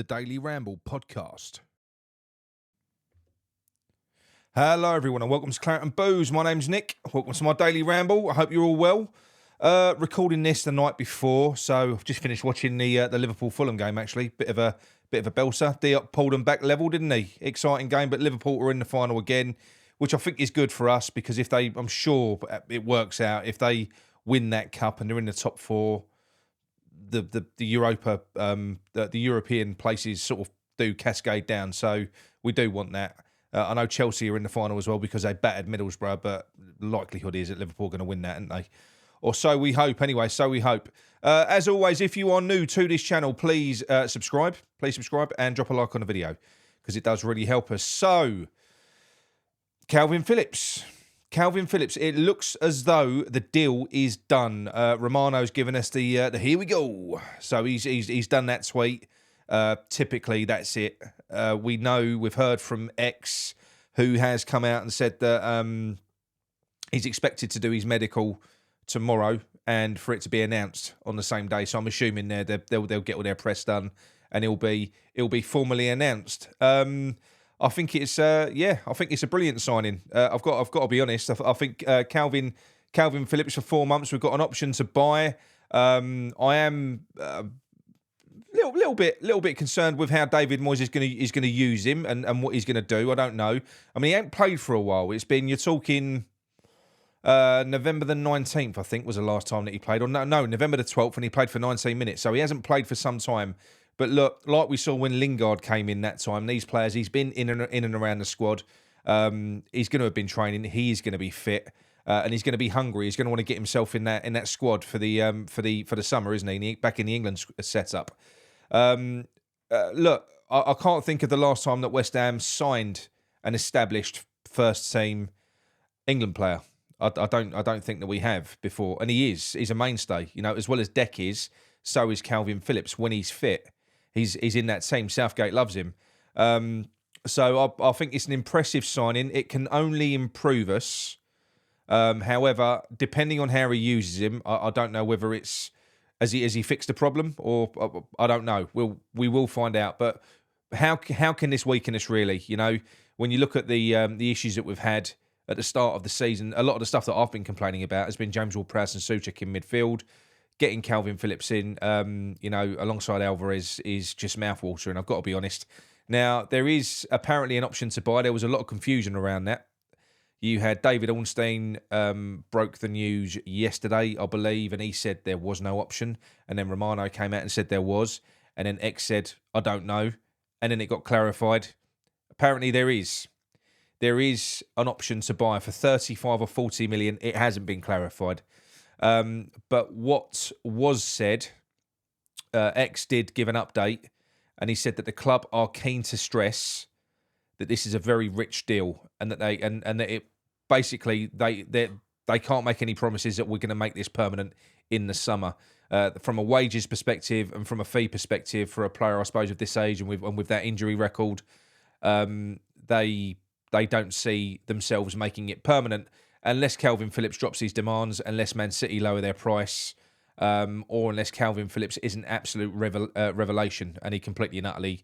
the Daily Ramble podcast. Hello everyone and welcome to Claret and Booze. My name's Nick. Welcome to my Daily Ramble. I hope you're all well. Recording this the night before, so I've just finished watching the Liverpool-Fulham game actually. Bit of a belter. Diop pulled them back level, didn't he? Exciting game, but Liverpool are in the final again, which I think is good for us because if they, I'm sure it works out, if they win that cup and they're in the top four, the European places sort of do cascade down. So we do want that. I know Chelsea are in the final as well because they battered Middlesbrough, but the likelihood is that Liverpool are going to win that, aren't they? Or so we hope. Anyway, so we hope. As always, if you are new to this channel, please subscribe. Please subscribe and drop a like on the video because it does really help us. So, Calvin Phillips. It looks as though the deal is done. Romano's given us the here we go. So he's done that tweet. Typically, that's it. We've heard from X, who has come out and said that he's expected to do his medical tomorrow and for it to be announced on the same day. So I'm assuming they'll get all their press done and it'll be formally announced. I think it's a brilliant signing. I've got to be honest. I think Calvin Phillips for 4 months. We've got an option to buy. I am little bit concerned with how David Moyes is going to use him and what he's going to do. I don't know. I mean, he ain't played for a while. You're talking November the 19th, I think, was the last time that he played. Or no, November the 12th, and he played for 19 minutes. So he hasn't played for some time. But look, like we saw when Lingard came in that time, these players, he's been in and around the squad. He's going to have been training. He is going to be fit, and he's going to be hungry. He's going to want to get himself in that squad for the summer, isn't he? Back in the England setup. Look, I can't think of the last time that West Ham signed an established first team England player. I don't think that we have before, and he's a mainstay. You know, as well as Deck is, so is Calvin Phillips when he's fit. He's in that team. Southgate loves him. So I think it's an impressive signing. It can only improve us. However, depending on how he uses him, I don't know whether it's has he fixed the problem or I don't know. We will find out. But how can this weaken us really? You know, when you look at the issues that we've had at the start of the season, a lot of the stuff that I've been complaining about has been James Ward-Prowse and Souček in midfield. Getting Calvin Phillips in, alongside Alvarez is just mouthwatering. I've got to be honest. Now, there is apparently an option to buy. There was a lot of confusion around that. You had David Ornstein broke the news yesterday, I believe, and he said there was no option. And then Romano came out and said there was. And then X said, I don't know. And then it got clarified. Apparently there is. There is an option to buy for 35 or 40 million. It hasn't been clarified. But what was said, X did give an update, and he said that the club are keen to stress that this is a very rich deal, and that they can't make any promises that we're going to make this permanent in the summer. From a wages perspective and from a fee perspective for a player, I suppose, of this age and with that injury record, they don't see themselves making it permanent. Unless Calvin Phillips drops his demands, unless Man City lower their price, or unless Calvin Phillips is an absolute revelation and he completely and utterly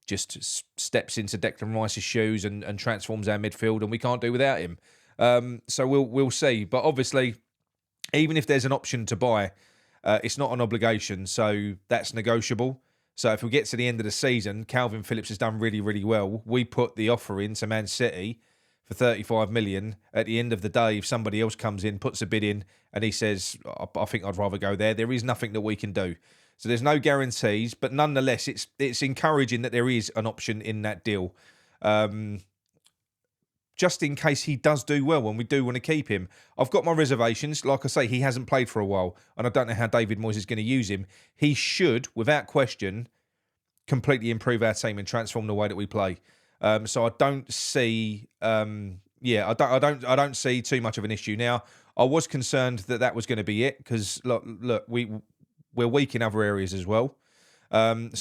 just steps into Declan Rice's shoes and transforms our midfield and we can't do without him. So we'll see. But obviously, even if there's an option to buy, it's not an obligation, so that's negotiable. So if we get to the end of the season, Calvin Phillips has done really, really well. We put the offer in to Man City for 35 million. At the end of the day, if somebody else comes in, puts a bid in, and he says, I think I'd rather go there is nothing that we can do. So there's no guarantees, but nonetheless, it's encouraging that there is an option in that deal. Just in case he does do well and we do want to keep him. I've got my reservations. Like I say, he hasn't played for a while, and I don't know how David Moyes is going to use him. He should, without question, completely improve our team and transform the way that we play. So I don't see, I don't see too much of an issue. Now, I was concerned that was going to be it because look, we're weak in other areas as well. So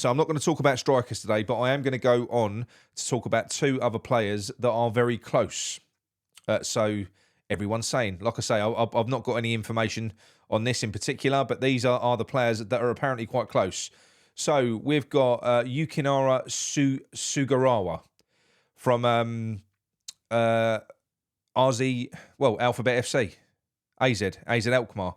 I'm not going to talk about strikers today, but I am going to go on to talk about two other players that are very close. So everyone's saying, like I say, I've not got any information on this in particular, but these are the players that are apparently quite close. So we've got Yukinara Sugawara from RZ, Alphabet FC, AZ Alkmaar.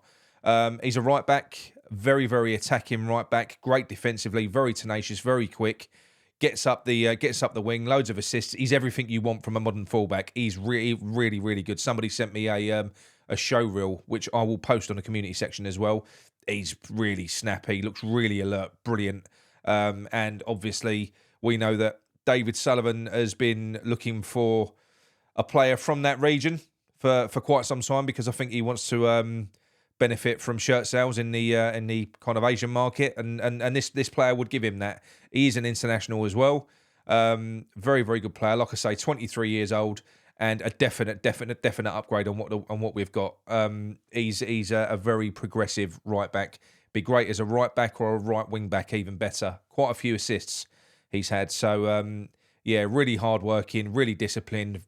He's a right back, very, very attacking right back, great defensively, very tenacious, very quick. Gets up the wing, loads of assists. He's everything you want from a modern fullback. He's really, really, really good. Somebody sent me a show reel, which I will post on the community section as well. He's really snappy, looks really alert, brilliant. And obviously, we know that David Sullivan has been looking for a player from that region for quite some time, because I think he wants to benefit from shirt sales in the kind of Asian market, and this player would give him that. He is an international as well. Very, very good player. Like I say, 23 years old, and a definite upgrade on what we've got. He's a very progressive right back. Be great as a right back or a right wing back, even better. Quite a few assists he's had. So really hard working, really disciplined.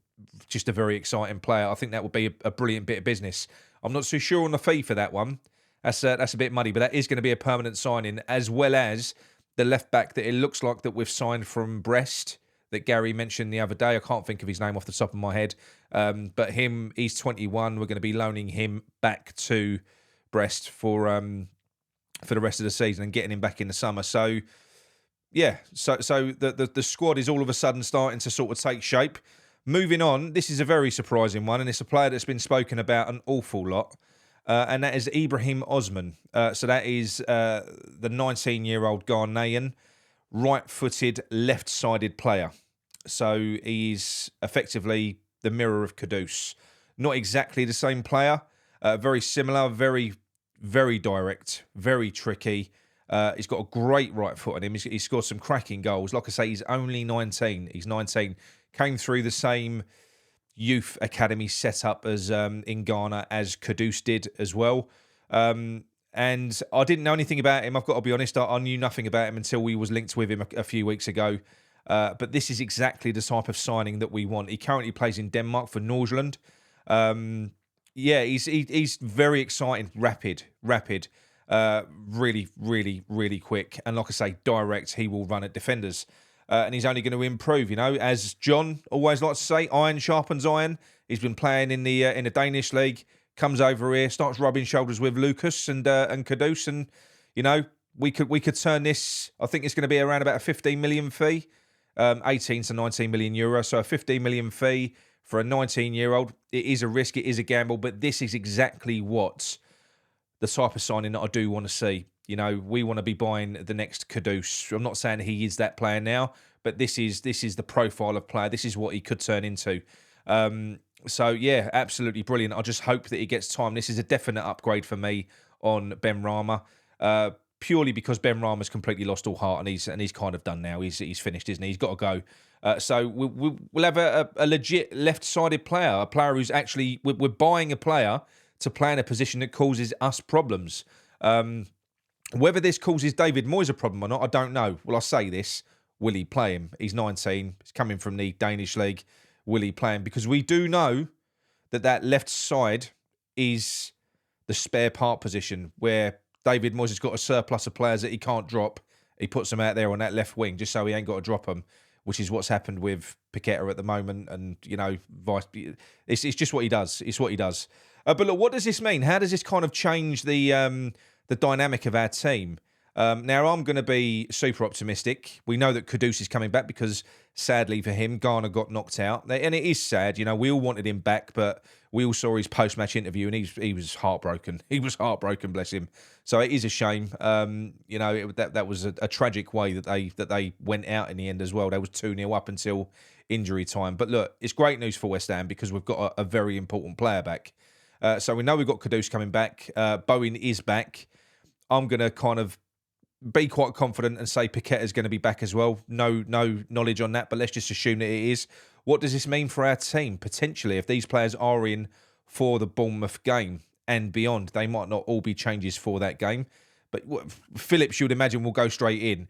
Just a very exciting player. I think that would be a brilliant bit of business. I'm not so sure on the fee for that one. That's a bit muddy, but that is going to be a permanent signing, as well as the left back that it looks like that we've signed from Brest that Gary mentioned the other day. I can't think of his name off the top of my head, but he's 21. We're going to be loaning him back to Brest for the rest of the season and getting him back in the summer. So yeah, so the squad is all of a sudden starting to sort of take shape. Moving on, this is a very surprising one, and it's a player that's been spoken about an awful lot, and that is Ibrahim Osman. So that is the 19-year-old Ghanaian, right-footed, left-sided player. So he's effectively the mirror of Kudus. Not exactly the same player, very similar, very, very direct, very tricky. He's got a great right foot on him. He's scored some cracking goals. Like I say, he's only 19. He's 19. Came through the same youth academy setup as in Ghana as Kudus did as well. And I didn't know anything about him. I've got to be honest. I knew nothing about him until we was linked with him a few weeks ago. But this is exactly the type of signing that we want. He currently plays in Denmark for Nordsjælland. He's very exciting, rapid, really, really, really quick. And like I say, direct, he will run at defenders. And he's only going to improve, as John always likes to say, iron sharpens iron. He's been playing in the Danish league, comes over here, starts rubbing shoulders with Lucas and Kudus, and we could turn this. I think it's going to be around about a 15 million fee, 18 to 19 million euro. So a 15 million fee for a 19-year-old. It is a risk, it is a gamble, but this is exactly what the type of signing that I do want to see. We want to be buying the next Kudus. I'm not saying he is that player now, but this is the profile of player. This is what he could turn into. So yeah, absolutely brilliant. I just hope that he gets time. This is a definite upgrade for me on Ben Rama, purely because Ben Rama's completely lost all heart, and he's kind of done now. He's finished, isn't he? He's got to go. So we'll have a legit left-sided player, a player who's actually we're buying a player to play in a position that causes us problems. Whether this causes David Moyes a problem or not, I don't know. Will I say this? Will he play him? He's 19. He's coming from the Danish league. Will he play him? Because we do know that left side is the spare part position where David Moyes has got a surplus of players that he can't drop. He puts them out there on that left wing just so he ain't got to drop them, which is what's happened with Paqueta at the moment. And, it's just what he does. It's what he does. But look, what does this mean? How does this kind of change the dynamic of our team? Now, I'm going to be super optimistic. We know that Kudus is coming back because, sadly for him, Ghana got knocked out. And it is sad. We all wanted him back, but we all saw his post-match interview and he was heartbroken. He was heartbroken, bless him. So it is a shame. That was a tragic way that they went out in the end as well. They was 2-0 up until injury time. But look, it's great news for West Ham because we've got a very important player back. So we know we've got Kudus coming back. Bowen is back. I'm going to kind of be quite confident and say Paqueta is going to be back as well. No knowledge on that, but let's just assume that it is. What does this mean for our team? Potentially, if these players are in for the Bournemouth game and beyond, they might not all be changes for that game. But Phillips, you would imagine, will go straight in.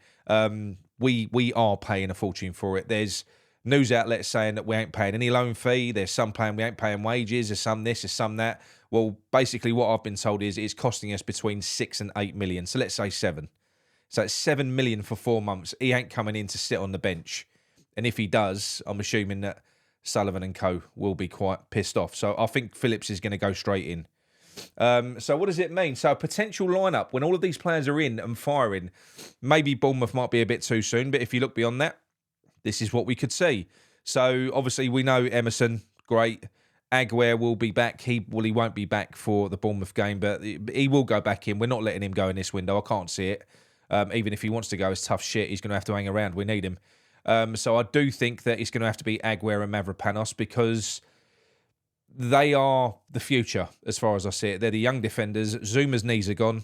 We are paying a fortune for it. There's news outlets saying that we ain't paying any loan fee. There's some paying we ain't paying wages. There's some this, there's some that. Well, basically what I've been told is it's costing us between 6 and 8 million. So let's say 7. So it's 7 million for 4 months. He ain't coming in to sit on the bench. And if he does, I'm assuming that Sullivan and co will be quite pissed off. So I think Phillips is going to go straight in. So what does it mean? So a potential lineup, when all of these players are in and firing, maybe Bournemouth might be a bit too soon, but if you look beyond that, this is what we could see. So obviously we know Emerson, great. Aguirre will be back. He won't be back for the Bournemouth game, but he will go back in. We're not letting him go in this window. I can't see it. Even if he wants to go, it's tough shit. He's going to have to hang around. We need him. So I do think that it's going to have to be Aguirre and Mavropanos because they are the future as far as I see it. They're the young defenders. Zuma's knees are gone.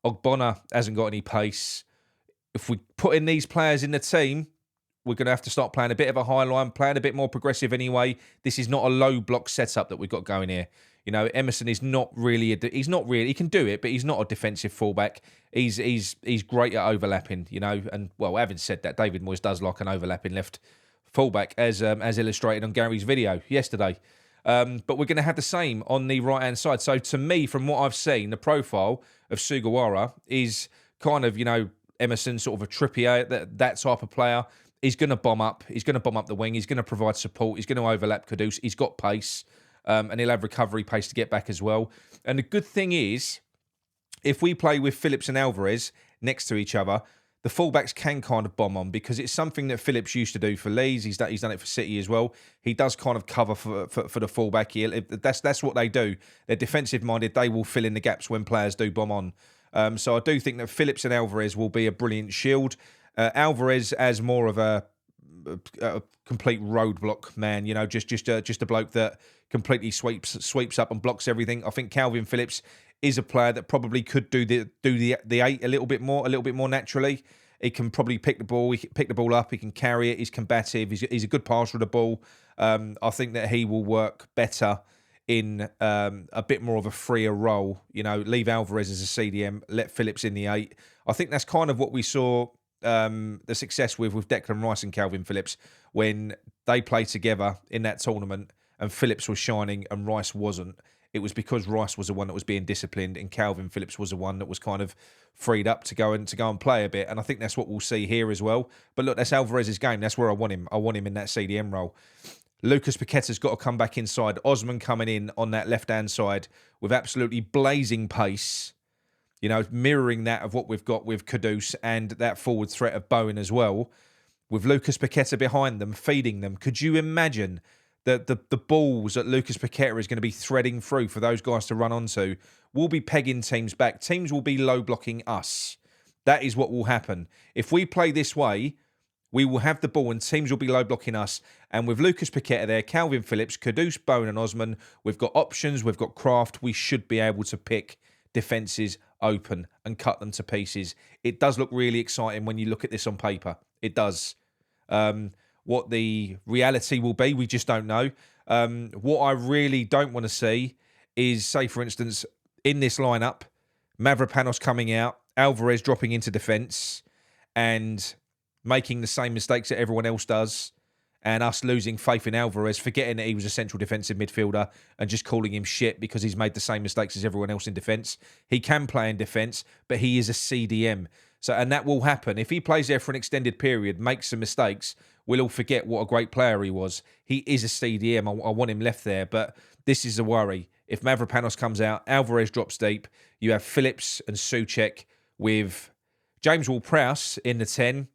Ogbonna hasn't got any pace. If we put in these players in the team, we're going to have to start playing a bit of a high line, playing a bit more progressive anyway. This is not a low block setup that we've got going here. You know, Emerson is not really, he can do it, but he's not a defensive fullback. He's great at overlapping, you know. And, well, having said that, David Moyes does like an overlapping left fullback, as illustrated on Gary's video yesterday. But we're going to have the same on the right-hand side. So, to me, from what I've seen, the profile of Sugawara is kind of, you know, Emerson, sort of a Trippier, that type of player. He's going to bomb up. He's going to bomb up the wing. He's going to provide support. He's going to overlap Kudus. He's got pace. And he'll have recovery pace to get back as well. And the good thing is, if we play with Phillips and Alvarez next to each other, the fullbacks can kind of bomb on because it's something that Phillips used to do for Leeds. He's done it for City as well. He does kind of cover for the fullback here. That's what they do. They're defensive minded. They will fill in the gaps when players do bomb on. So I do think that Phillips and Alvarez will be a brilliant shield. Alvarez as more of a complete roadblock man, you know, just a bloke that completely sweeps up and blocks everything. I think Calvin Phillips is a player that probably could do the 8 a little bit more naturally. He can probably pick the ball up. He can carry it. He's combative. He's a good passer of the ball. I think that he will work better in a bit more of a freer role. You know, leave Alvarez as a CDM, let Phillips in the 8. I think that's kind of what we saw. The success with Declan Rice and Calvin Phillips when they played together in that tournament and Phillips was shining and Rice wasn't. It was because Rice was the one that was being disciplined and Calvin Phillips was the one that was kind of freed up to go and play a bit. And I think that's what we'll see here as well. But look, that's Alvarez's game. That's where I want him. I want him in that CDM role. Lucas Paqueta's got to come back inside. Osman coming in on that left-hand side with absolutely blazing pace. You know, mirroring that of what we've got with Kudus and that forward threat of Bowen as well, with Lucas Paqueta behind them, feeding them. Could you imagine that the balls that Lucas Paqueta is going to be threading through for those guys to run onto? We'll be pegging teams back. Teams will be low blocking us. That is what will happen. If we play this way, we will have the ball and teams will be low blocking us. And with Lucas Paqueta there, Calvin Phillips, Kudus, Bowen and Osman, we've got options, we've got craft. We should be able to pick defences open and cut them to pieces. It does look really exciting when you look at this on paper. It does. What the reality will be, we just don't know. What I really don't want to see is, say, for instance, in this lineup, Mavropanos coming out, Alvarez dropping into defence and making the same mistakes that everyone else does, and us losing faith in Alvarez, forgetting that he was a central defensive midfielder and just calling him shit because he's made the same mistakes as everyone else in defence. He can play in defence, but he is a CDM. So, and that will happen. If he plays there for an extended period, makes some mistakes, we'll all forget what a great player he was. He is a CDM. I want him left there, but this is a worry. If Mavropanos comes out, Alvarez drops deep, you have Phillips and Souček with James Ward-Prowse in the 10,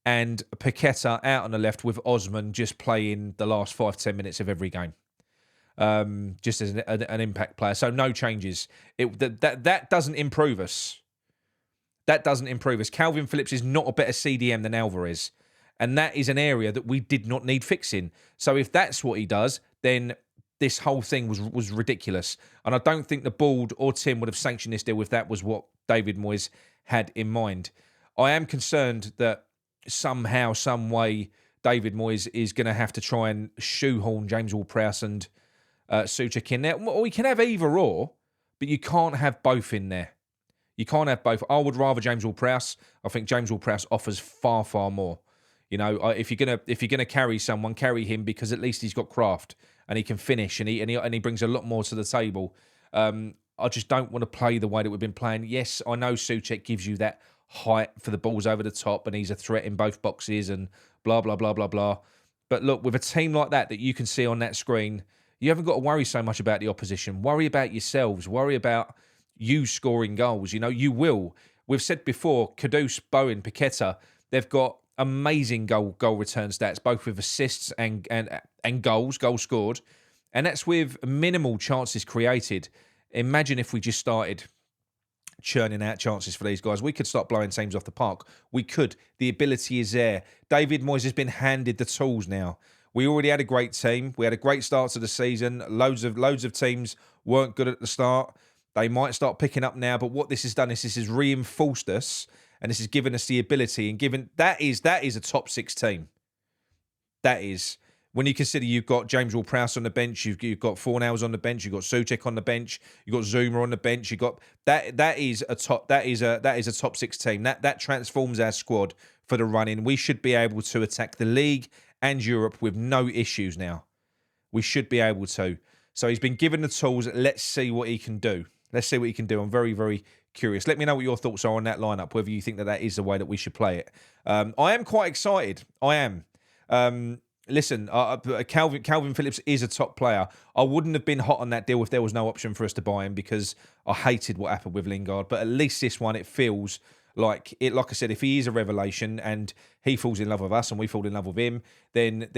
and Paqueta out on the left with Osman just playing the last 5-10 minutes of every game, just as an impact player. So no changes. That doesn't improve us. That doesn't improve us. Calvin Phillips is not a better CDM than Alvarez, and that is an area that we did not need fixing. So if that's what he does, then this whole thing was ridiculous. And I don't think the board or Tim would have sanctioned this deal if that was what David Moyes had in mind. I am concerned that somehow, some way, David Moyes is going to have to try and shoehorn James Ward-Prowse and Souček in there. Or we can have either or, but you can't have both in there. You can't have both. I would rather James Ward-Prowse. I think James Ward-Prowse offers far, far more. You know, if you're gonna carry someone, carry him because at least he's got craft and he can finish and he brings a lot more to the table. I just don't want to play the way that we've been playing. Yes, I know Souček gives you that height for the balls over the top, and he's a threat in both boxes, and blah blah blah blah blah. But look, with a team like that you can see on that screen, you haven't got to worry so much about the opposition. Worry about yourselves. Worry about you scoring goals. You know, you will. We've said before, Kudus, Bowen, Paqueta, they've got amazing goal return stats, both with assists and goals scored. And that's with minimal chances created. Imagine if we just started churning out chances for these guys. We could start blowing teams off the park. We could. The ability is there. David Moyes has been handed the tools now. We already had a great team. We had a great start to the season. Loads of teams weren't good at the start. They might start picking up now, but what this has done is this has reinforced us, and this has given us the ability, and given that is a top 6 team. That is, when you consider you've got James Ward-Prowse on the bench, you've got Fornals on the bench, you've got Souček on the bench, you've got Zuma on the bench, you've got that is a top 6 team. That transforms our squad for the run-in. We should be able to attack the league and Europe with no issues now. We should be able to. So he's been given the tools. Let's see what he can do. Let's see what he can do. I'm very, very curious. Let me know what your thoughts are on that lineup, whether you think that is the way that we should play it. I am quite excited. I am. Listen, Calvin Phillips is a top player. I wouldn't have been hot on that deal if there was no option for us to buy him, because I hated what happened with Lingard. But at least this one, it feels like it. Like I said, if he is a revelation and he falls in love with us and we fall in love with him, then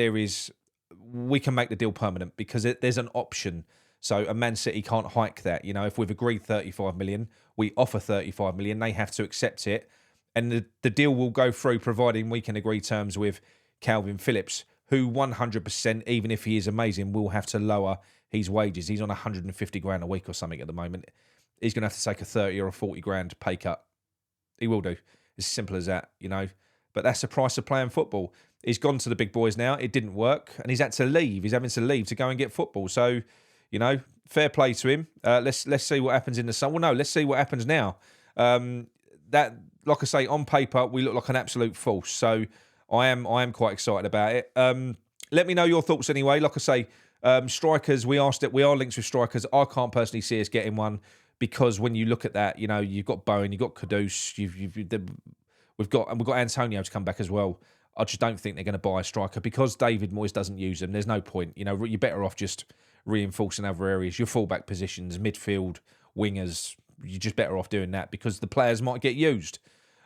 we can make the deal permanent, because there's an option. So a Man City can't hike that. You know, if we've agreed 35 million, we offer 35 million. They have to accept it, and the deal will go through, providing we can agree terms with Calvin Phillips, who 100%, even if he is amazing, will have to lower his wages. He's on 150 grand a week or something at the moment. He's going to have to take a 30 or a 40 grand pay cut. He will do. It's simple as that, you know. But that's the price of playing football. He's gone to the big boys now. It didn't work, and he's had to leave. He's having to leave to go and get football. So, you know, fair play to him. Let's see what happens in the summer. Well, no, let's see what happens now. That, like I say, on paper, we look like an absolute force. So I am quite excited about it. Let me know your thoughts anyway. Like I say, strikers, we are linked with strikers. I can't personally see us getting one, because when you look at that, you know, you've got Bowen, you've got Kudus, we've got Antonio to come back as well. I just don't think they're going to buy a striker, because David Moyes doesn't use them. There's no point. You know, you're better off just reinforcing other areas, your fullback positions, midfield, wingers. You're just better off doing that, because the players might get used.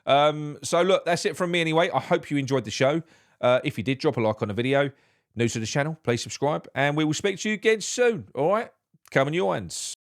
So look, that's it from me anyway. I hope you enjoyed the show. If you did, drop a like on the video. New to the channel, please subscribe, and we will speak to you again soon. All right, come on, your ends.